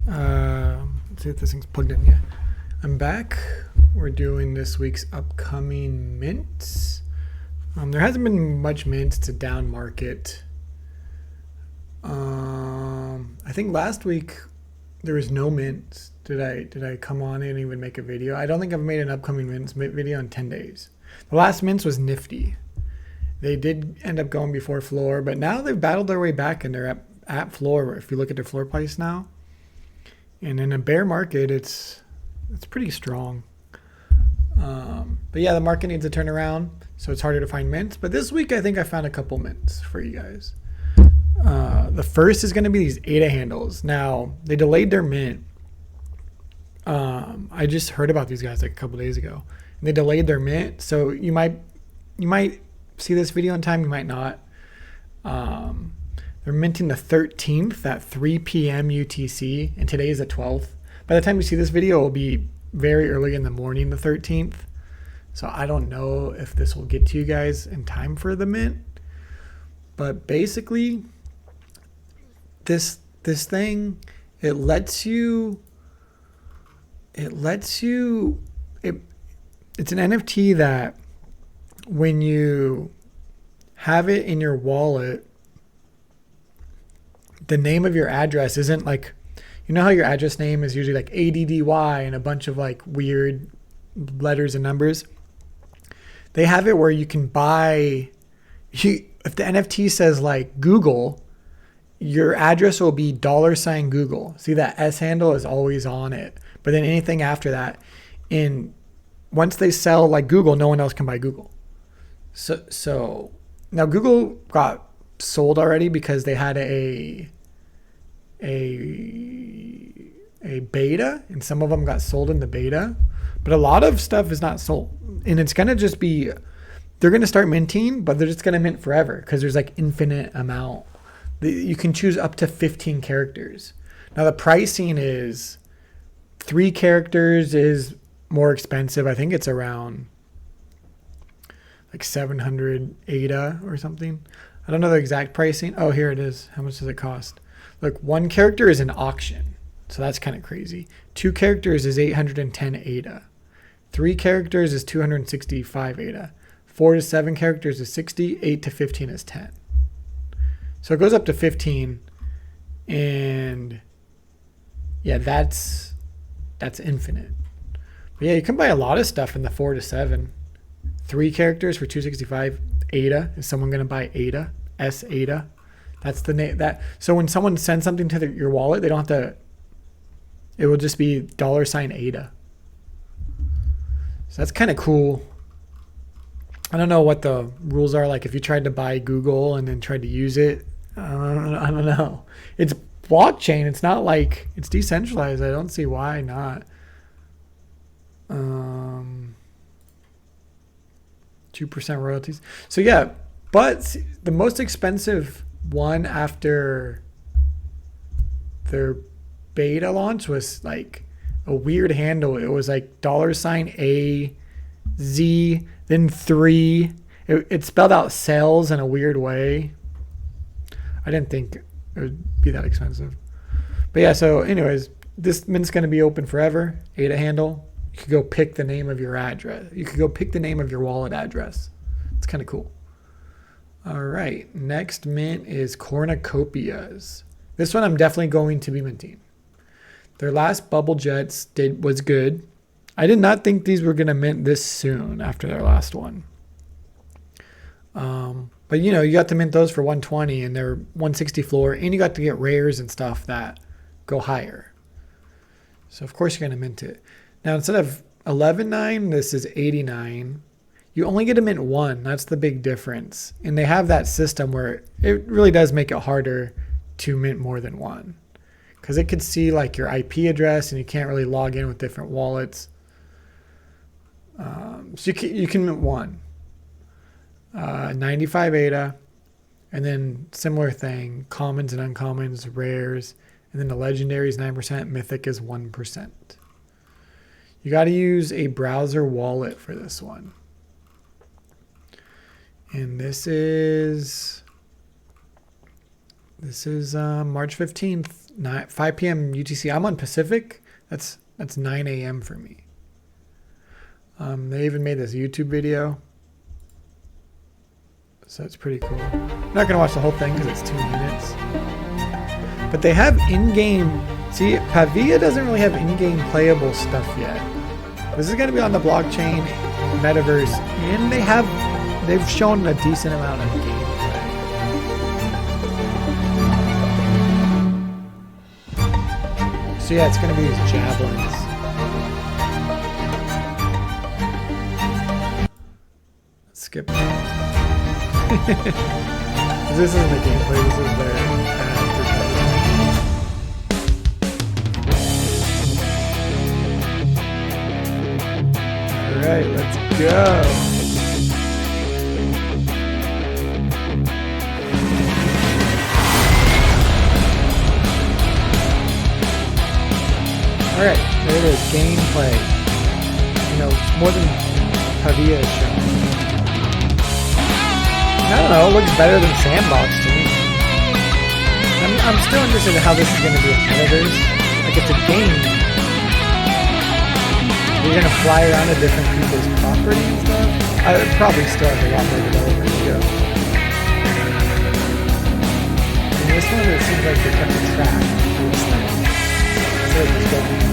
Let's see if this thing's plugged in. Yeah, I'm back. We're doing this week's upcoming mints. There hasn't been much mints. It's a down market. I think last week there was no mints. Did I come on and even make a video? I don't think I've made an upcoming mints video in 10 days. The last mints was nifty. They did end up going before floor, but now they've battled their way back and they're at floor. If you look at their floor price now, and in a bear market, it's pretty strong. But yeah, the market needs to turn around, so it's harder to find mints. But this week, I think I found a couple mints for you guys. The first is going to be these ADA handles. Now, they delayed their mint. I just heard about these guys like a couple days ago. And they delayed their mint, so you might see this video in time, you might not. They're minting the 13th at 3 p.m. UTC, and today is the 12th. By the time you see this video, it will be very early in the morning, the 13th. So I don't know if this will get to you guys in time for the mint. But basically, this thing, it's an NFT that when you have it in your wallet, the name of your address isn't like, you know how your address name is usually like ADDY and a bunch of like weird letters and numbers? They have it where you can buy, if the NFT says like Google, your address will be $Google. See, that S handle is always on it. But then anything after that, once they sell like Google, no one else can buy Google. So now Google got sold already because they had a beta, and some of them got sold in the beta, but a lot of stuff is not sold, and it's gonna just be, they're gonna start minting, but they're just gonna mint forever because there's like infinite amount. You can choose up to 15 characters. Now the pricing is 3 characters is more expensive. I think it's around like 700 ADA or something. I don't know the exact pricing. Oh, here it is. How much does it cost? Look, 1 character is an auction, so that's kind of crazy. 2 characters is 810 ADA. 3 characters is 265 ADA. 4 to 7 characters is 60. 8 to 15 is 10. So it goes up to 15, and yeah, that's infinite. But yeah, you can buy a lot of stuff in the 4 to 7. 3 characters for 265 ADA. Is someone going to buy ADA? S ADA. That's the name. So when someone sends something to your wallet, they don't have to. It will just be $ADA. So that's kind of cool. I don't know what the rules are like if you tried to buy Google and then tried to use it. I don't know. It's blockchain. It's not like it's decentralized. I don't see why not. 2% royalties. So yeah, but the most expensive one after their beta launch was like a weird handle. It was like $AZ, then 3. It spelled out sales in a weird way. I didn't think it would be that expensive. But yeah, so anyways, this mint's going to be open forever. ADA handle. You could go pick the name of your address. You could go pick the name of your wallet address. It's kind of cool. All right, next mint is Cornucopias. This one I'm definitely going to be minting. Their last bubble jets was good. I did not think these were going to mint this soon after their last one. But you know, you got to mint those for 120 and they're 160 floor, and you got to get rares and stuff that go higher. So of course you're going to mint it. Now instead of 11.9, this is 89. You only get to mint 1. That's the big difference. And they have that system where it really does make it harder to mint more than 1. Because it could see like your IP address and you can't really log in with different wallets. So you can mint 1. 95 ADA. And then similar thing, commons and uncommons, rares. And then the legendary is 9%, mythic is 1%. You got to use a browser wallet for this one. And this is March 15th. 5 p.m. UTC. I'm on Pacific. That's 9 a.m. for me. They even made this YouTube video. So it's pretty cool. I'm not going to watch the whole thing because it's 2 minutes. But they have in-game... See, Pavia doesn't really have in-game playable stuff yet. This is going to be on the blockchain, metaverse, and they've shown a decent amount of gameplay. So yeah, it's going to be these javelins. Let's skip that. This isn't the gameplay, this is their advertisement. Alright, let's go. Alright, there it is, gameplay. You know, it's more than Pavia is showing. I don't know, it looks better than Sandbox to me. I'm still interested in how this is going to be in metaverse. Like, it's a game. You're going to fly around to different people's property and stuff. I would probably still have a lot more developers to go. And this one, it seems like they kept a track of this thing. So it's just going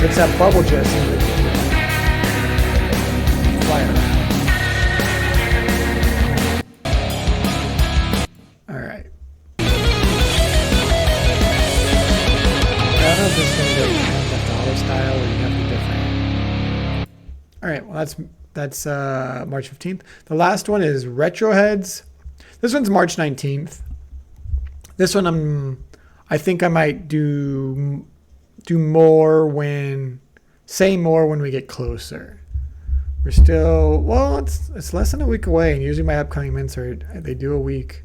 it's that bubble jet seems like it's fly around. Style or you have to be different. All right, well that's March 15th. The last one is Retroheads. This one's March 19th. This one I think I might do more say more when we get closer. We're still, well, it's less than a week away, and usually my upcoming mints they do a week.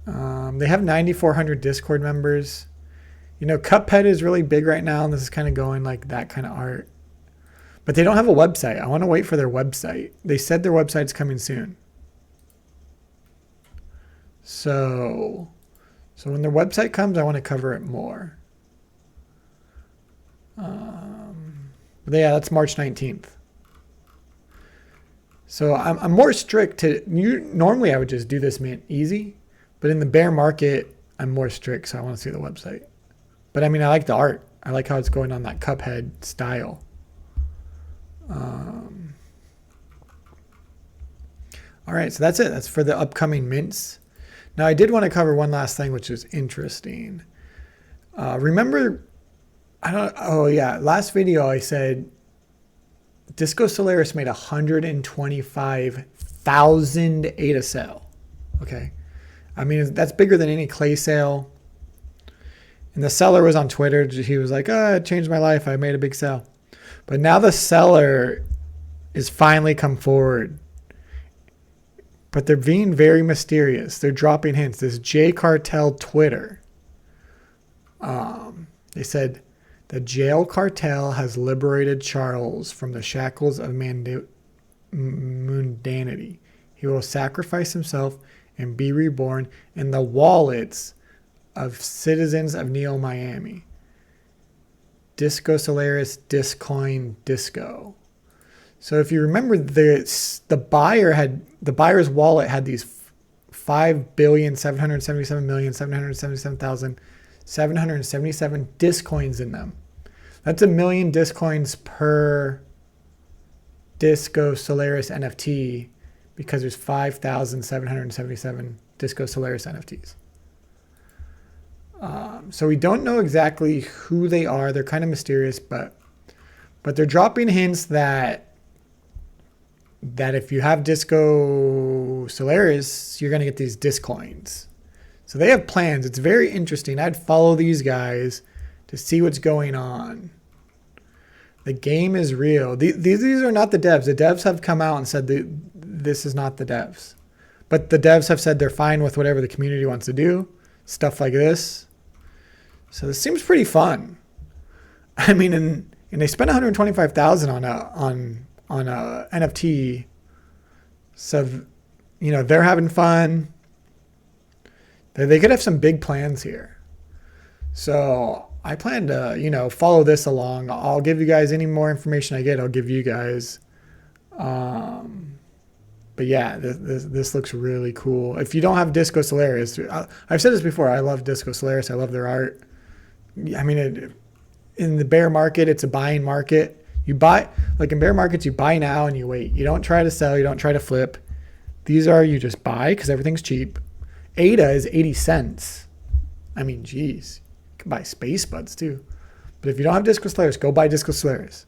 They have 9,400 Discord members. You know, Cuphead is really big right now, and this is kind of going like that kind of art. But they don't have a website. I want to wait for their website. They said their website's coming soon. So when their website comes, I want to cover it more. But yeah, that's March 19th. So I'm more strict normally I would just do this mint easy, but in the bear market, I'm more strict, so I want to see the website. But I mean, I like the art. I like how it's going on that Cuphead style. All right, so that's it. That's for the upcoming mints. Now, I did want to cover one last thing, which is interesting. Remember, last video I said Disco Solaris made 125,000 ADA sale. Okay. I mean, that's bigger than any clay sale. And the seller was on Twitter. He was like, it changed my life. I made a big sale. But now the seller is finally come forward. But they're being very mysterious. They're dropping hints. This Jael Cartel Twitter. They said, the Jael Cartel has liberated Charles from the shackles of mundanity. He will sacrifice himself and be reborn in the wallets of citizens of Neo Miami. Disco Solaris, Discoin, Disco. So if you remember, the buyer's wallet had these 5,777,777,777 Discoins in them. That's 1 million Discoins per Disco Solaris NFT because there's 5,777 Disco Solaris NFTs. So we don't know exactly who they are. They're kind of mysterious, but they're dropping hints that if you have Disco Solaris, you're going to get these Discoins. So they have plans. It's very interesting. I'd follow these guys to see what's going on. The game is real. These are not the devs. The devs have come out and said this is not the devs. But the devs have said they're fine with whatever the community wants to do. Stuff like this. So this seems pretty fun. I mean, and they spent 125,000 on a NFT. So, you know, they're having fun. They could have some big plans here. So I plan to, you know, follow this along. I'll give you guys any more information I get. I'll give you guys. But yeah, this looks really cool. If you don't have Disco Solaris, I've said this before. I love Disco Solaris. I love their art. I mean, in the bear market, it's a buying market. You buy, like in bear markets, you buy now and you wait. You don't try to sell. You don't try to flip. These are, you just buy because everything's cheap. ADA is 80 cents. I mean, geez, you can buy Space Buds too. But if you don't have Disco Solaris, go buy Disco Solaris.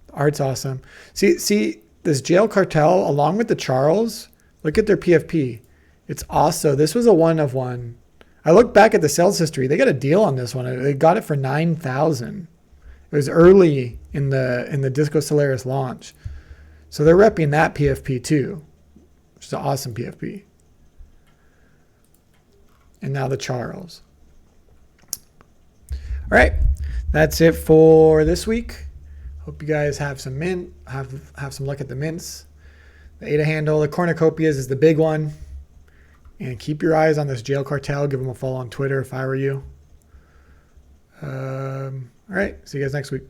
The art's awesome. See this Jael Cartel along with the Charles. Look at their PFP. It's also, this was a one of one. I look back at the sales history. They got a deal on this one. They got it for 9,000. It was early in the Disco Solaris launch. So they're repping that PFP too, which is an awesome PFP. And now the Charles. All right, that's it for this week. Hope you guys have some mint, have some luck at the mints. The ADA handle, the Cornucopias is the big one. And keep your eyes on this Jael Cartel. Give them a follow on Twitter if I were you. All right, see you guys next week.